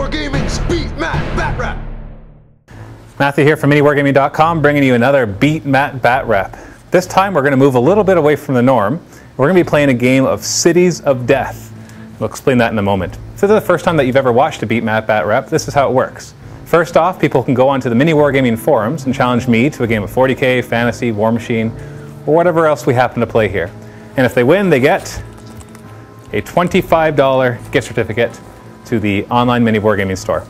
Wargaming's Beat Matt Batrep. Matthew here from MiniWargaming.com, bringing you another Beat Matt Batrep. This time we're going to move a little bit away from the norm. We're going to be playing a game of Cities of Death. We'll explain that in a moment. If this is the first time that you've ever watched a Beat Matt Batrep, this is how it works. First off, people can go onto the Mini Wargaming forums and challenge me to a game of 40k, fantasy, War Machine, or whatever else we happen to play here. And if they win, they get a $25 gift certificate to the online Mini Wargaming store.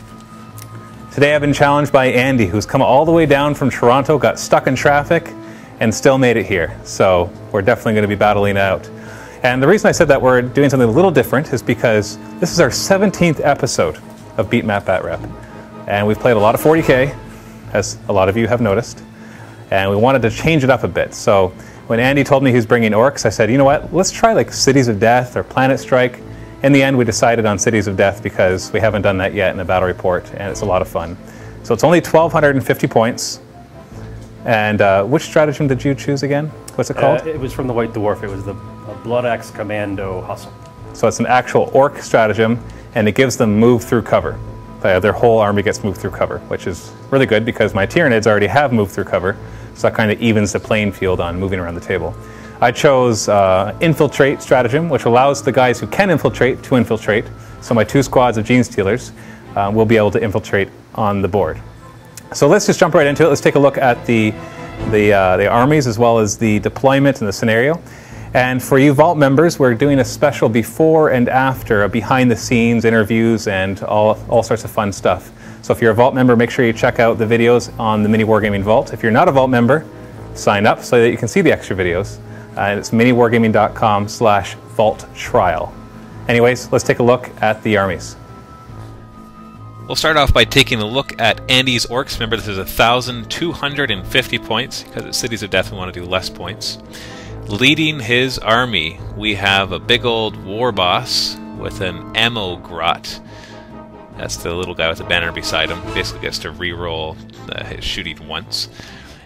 Today I've been challenged by Andy, who's come all the way down from Toronto, got stuck in traffic, and still made it here. So we're definitely going to be battling it out. And the reason I said that we're doing something a little different is because this is our 17th episode of Beat Matt Batrep. And we've played a lot of 40k, as a lot of you have noticed. And we wanted to change it up a bit. So when Andy told me he was bringing Orks, I said, you know what, let's try like Cities of Death or Planet Strike. In the end, we decided on Cities of Death because we haven't done that yet in the battle report, and it's a lot of fun. So it's only 1,250 points. And which stratagem did you choose again? What's it called? It was from the White Dwarf. It was the Blood Axe Commando Hustle. So it's an actual Ork stratagem, and it gives them move through cover. Their whole army gets moved through cover, which is really good because my Tyranids already have moved through cover, so that kind of evens the playing field on moving around the table. I chose Infiltrate stratagem, which allows the guys who can infiltrate to infiltrate. So my 2 squads of Gene Stealers will be able to infiltrate on the board. So let's just jump right into it. Let's take a look at the armies as well as the deployment and the scenario. And for you Vault members, we're doing a special before and after, behind the scenes interviews and all sorts of fun stuff. So if you're a Vault member, make sure you check out the videos on the Mini Wargaming Vault. If you're not a Vault member, sign up so that you can see the extra videos. And it's miniwargaming.com/vault trial. Anyways, let's take a look at the armies. We'll start off by taking a look at Andy's Orks. Remember, this is 1,250 points. Because it's Cities of Death, we want to do less points. Leading his army, we have a big old war boss with an ammo grot. That's the little guy with the banner beside him. Basically gets to re-roll his shooting once.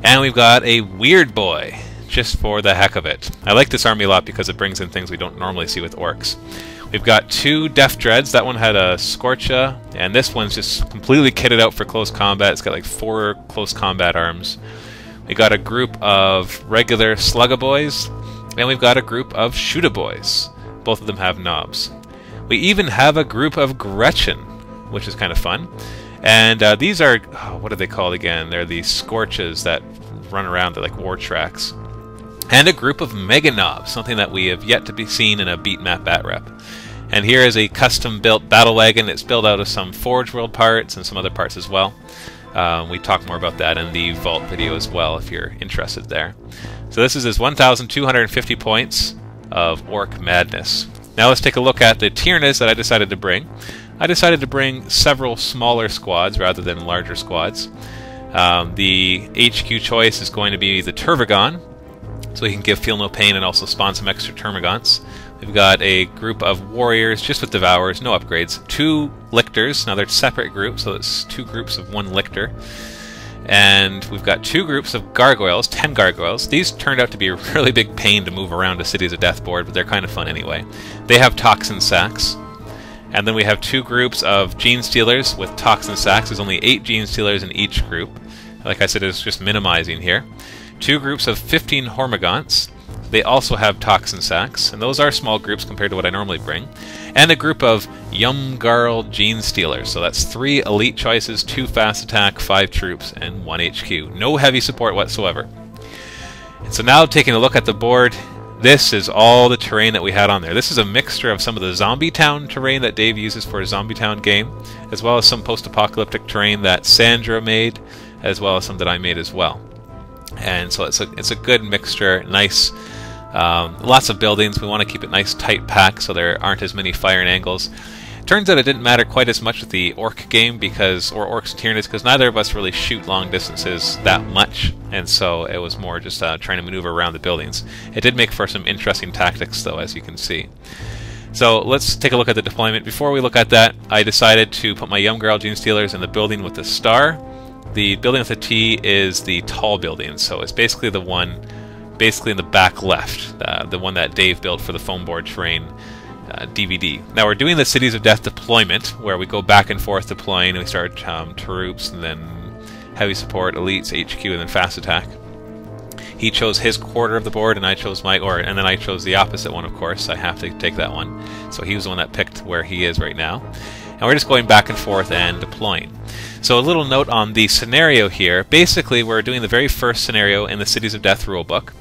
And we've got a weird boy, just for the heck of it. I like this army a lot because it brings in things we don't normally see with Orks. We've got 2 Death Dreads. That one had a Scorcha, and this one's just completely kitted out for close combat. It's got like 4 close combat arms. We got a group of regular Sluggaboys, and we've got a group of Shootaboys. Both of them have knobs. We even have a group of Gretchen, which is kind of fun. And these are, what are they called again? They're the Scorches that run around. They're like war tracks. And a group of Mega Knobs, something that we have yet to be seen in a Beat Matt Batrep. And here is a custom-built battle wagon. It's built out of some Forge World parts and some other parts as well. We talk more about that in the Vault video as well if you're interested there. So this is his 1,250 points of Ork Madness. Now let's take a look at the Tyranids that I decided to bring. I decided to bring several smaller squads rather than larger squads. The HQ choice is going to be the Tervagon, so he can give Feel No Pain and also spawn some extra Termagants. We've got a group of warriors just with Devourers, no upgrades. 2 Lictors, now they're separate groups, so it's 2 groups of 1 Lictor. And we've got 2 groups of Gargoyles, 10 Gargoyles. These turned out to be a really big pain to move around a Cities of Death board, but they're kind of fun anyway. They have Toxin Sacks. And then we have 2 groups of Gene Stealers with Toxin Sacks. There's only 8 Gene Stealers in each group. Like I said, it's just minimizing here. 2 groups of 15 Hormagaunts. They also have Toxin Sacks, and those are small groups compared to what I normally bring. And a group of Yumgarl Gene Stealers. So that's 3 elite choices, 2 fast attack, 5 troops, and 1 HQ. No heavy support whatsoever. And so now taking a look at the board, this is all the terrain that we had on there. This is a mixture of some of the Zombie Town terrain that Dave uses for his Zombie Town game, as well as some post-apocalyptic terrain that Sandra made, as well as some that I made as well. And so it's a good mixture, nice, lots of buildings. We want to keep it nice, tight packed, so there aren't as many firing angles. Turns out it didn't matter quite as much with the Ork game, or Orks and Tyranids, because neither of us really shoot long distances that much, and so it was more just trying to maneuver around the buildings. It did make for some interesting tactics, though, as you can see. So let's take a look at the deployment. Before we look at that, I decided to put my Yumgarl Gene Stealers in the building with the star. The building with the T is the tall building, so it's basically the one in the back left, the one that Dave built for the foam board terrain DVD. Now we're doing the Cities of Death deployment, where we go back and forth deploying, and we start troops, and then heavy support, elites, HQ, and then fast attack. He chose his quarter of the board, and I chose my, and then I chose the opposite one, of course. I have to take that one. So he was the one that picked where he is right now. And we're just going back and forth and deploying. So a little note on the scenario here. Basically, we're doing the very first scenario in the Cities of Death rulebook.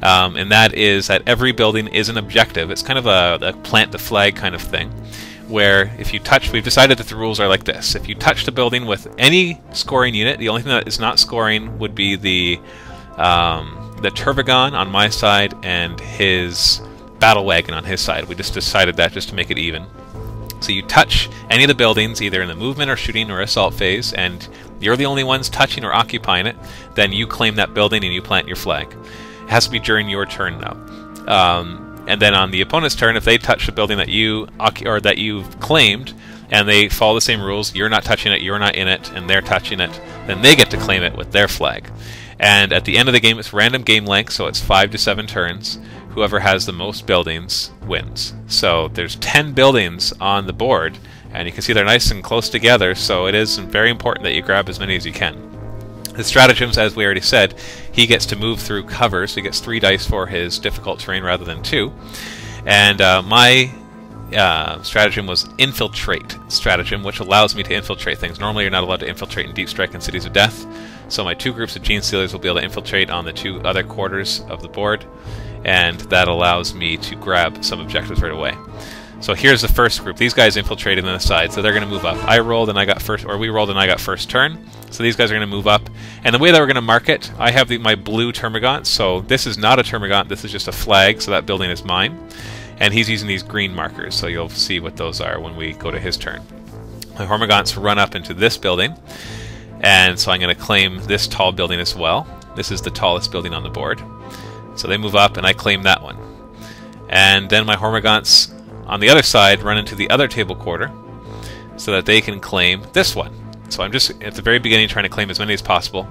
And that is that every building is an objective. It's kind of a plant the flag kind of thing, where if you touch, we've decided that the rules are like this. If you touch the building with any scoring unit, the only thing that is not scoring would be the Turvagon on my side and his Battle Wagon on his side. We just decided that just to make it even. So you touch any of the buildings, either in the movement or shooting or assault phase, and you're the only ones touching or occupying it, then you claim that building and you plant your flag. It has to be during your turn, though. And then on the opponent's turn, if they touch the building that you that you've claimed, and they follow the same rules, you're not touching it, you're not in it, and they're touching it, then they get to claim it with their flag. And at the end of the game, it's random game length, so it's 5 to 7 turns. Whoever has the most buildings wins. So there's 10 buildings on the board, and you can see they're nice and close together, so it is very important that you grab as many as you can. The stratagems, as we already said, he gets to move through cover, so he gets 3 dice for his difficult terrain rather than 2. And my stratagem was infiltrate stratagem, which allows me to infiltrate things. Normally you're not allowed to infiltrate in Deep Strike and Cities of Death, so my 2 groups of Gene Stealers will be able to infiltrate on the 2 other quarters of the board, and that allows me to grab some objectives right away. So here's the first group. These guys infiltrated on the side, so they're going to move up. I rolled and I got first, or we rolled and I got first turn. So these guys are going to move up. And the way that we're going to mark it, I have my blue Termagant. So this is not a Termagant, this is just a flag, so that building is mine. And he's using these green markers, so you'll see what those are when we go to his turn. My Hormagants run up into this building, and so I'm going to claim this tall building as well. This is the tallest building on the board. So they move up, and I claim that one. And then my Hormagants on the other side run into the other table quarter so that they can claim this one. So I'm just at the very beginning trying to claim as many as possible.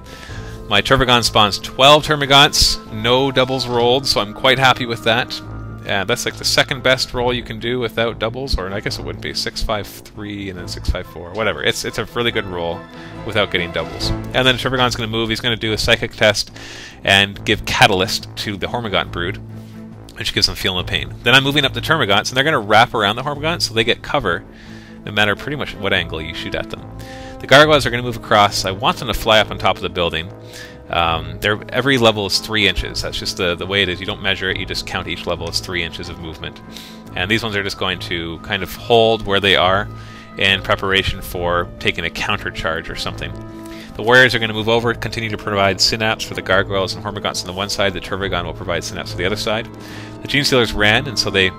My Turvagon spawns 12 Termagants, no doubles rolled, so I'm quite happy with that. That's like the second best roll you can do without doubles, or I guess it wouldn't be 6-5-3 and then 6-5-4, whatever. It's a really good roll without getting doubles. And then Turvagon's going to move. He's going to do a psychic test and give Catalyst to the Hormagant brood, which gives them Feel No Pain. Then I'm moving up the Termagants, and they're going to wrap around the Hormagants, so they get cover no matter pretty much what angle you shoot at them. The Gargoyles are going to move across. I want them to fly up on top of the building. Every level is 3 inches. That's just the way it is. You don't measure it, you just count each level as 3 inches of movement. And these ones are just going to kind of hold where they are in preparation for taking a counter charge or something. The Warriors are going to move over, continue to provide Synapse for the Gargoyles and Hormagants on the one side. The Turvagon will provide Synapse for the other side. The Gene Stealers ran, and so they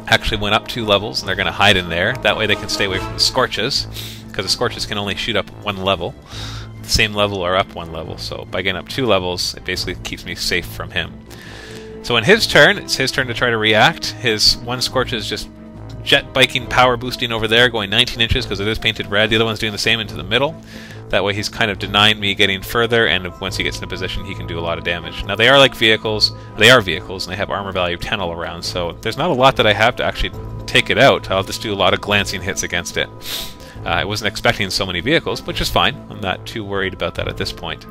actually went up 2 levels, and they're going to hide in there. That way they can stay away from the Scorches, because the Scorches can only shoot up 1 level. The same level or up 1 level, so by getting up 2 levels, it basically keeps me safe from him. So in his turn, it's his turn to try to react. His 1 Scorch is just jet biking, power boosting over there, going 19 inches because it is painted red. The other one's doing the same into the middle. That way he's kind of denying me getting further, and once he gets in a position, he can do a lot of damage. Now they are like vehicles. They are vehicles, and they have armor value of 10 all around, so there's not a lot that I have to actually take it out. I'll just do a lot of glancing hits against it. I wasn't expecting so many vehicles, which is fine. I'm not too worried about that at this point.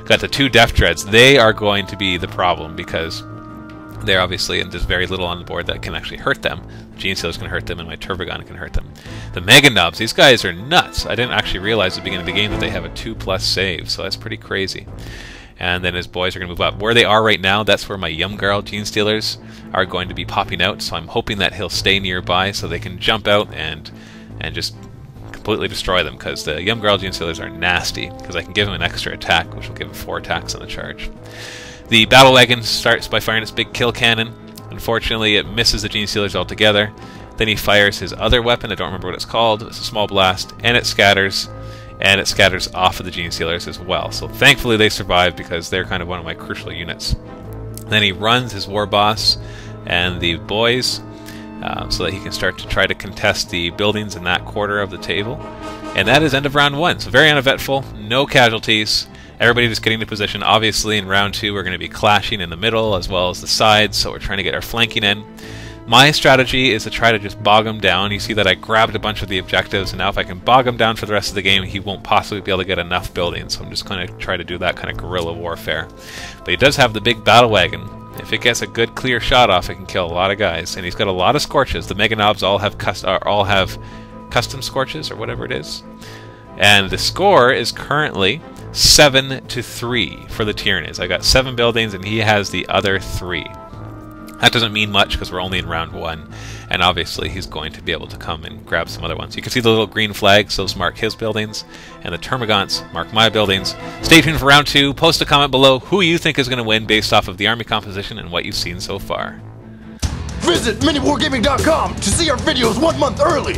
Got the 2 Death Dreads. They are going to be the problem because they're obviously, and there's very little on the board that can actually hurt them. The Gene Stealers can hurt them, and my Turvagon can hurt them. The Mega Nubs, these guys are nuts. I didn't actually realize at the beginning of the game that they have a 2+ save, so that's pretty crazy. And then his boys are going to move up. Where they are right now, that's where my Yumgarl Gene Stealers are going to be popping out, so I'm hoping that he'll stay nearby so they can jump out and just completely destroy them, because the Yumgarl Gene Stealers are nasty, because I can give him an extra attack, which will give him 4 attacks on the charge. The Battle Wagon starts by firing its big kill cannon. Unfortunately, it misses the Gene Stealers altogether. Then he fires his other weapon, I don't remember what it's called, it's a small blast, and it scatters off of the Gene Stealers as well. So thankfully they survive, because they're kind of one of my crucial units. Then he runs his War Boss and the boys, so that he can start to try to contest the buildings in that quarter of the table. And that is end of round 1. So very uneventful, no casualties. Everybody just getting into position. Obviously in round 2 we're going to be clashing in the middle as well as the sides, so we're trying to get our flanking in. My strategy is to try to just bog him down. You see that I grabbed a bunch of the objectives, and now if I can bog him down for the rest of the game, he won't possibly be able to get enough buildings. So I'm just going to try to do that kind of guerrilla warfare. But he does have the big battle wagon. If it gets a good clear shot off, it can kill a lot of guys. And he's got a lot of scorches. The Mega Knobs all have custom scorches, or whatever it is. And the score is currently 7-3 for the Tyranids. I got 7 buildings, and he has the other 3. That doesn't mean much because we're only in round 1, and obviously he's going to be able to come and grab some other ones. You can see the little green flags, those mark his buildings, and the Termagants mark my buildings. Stay tuned for round 2. Post a comment below who you think is going to win based off of the army composition and what you've seen so far. Visit miniwargaming.com to see our videos 1 month early.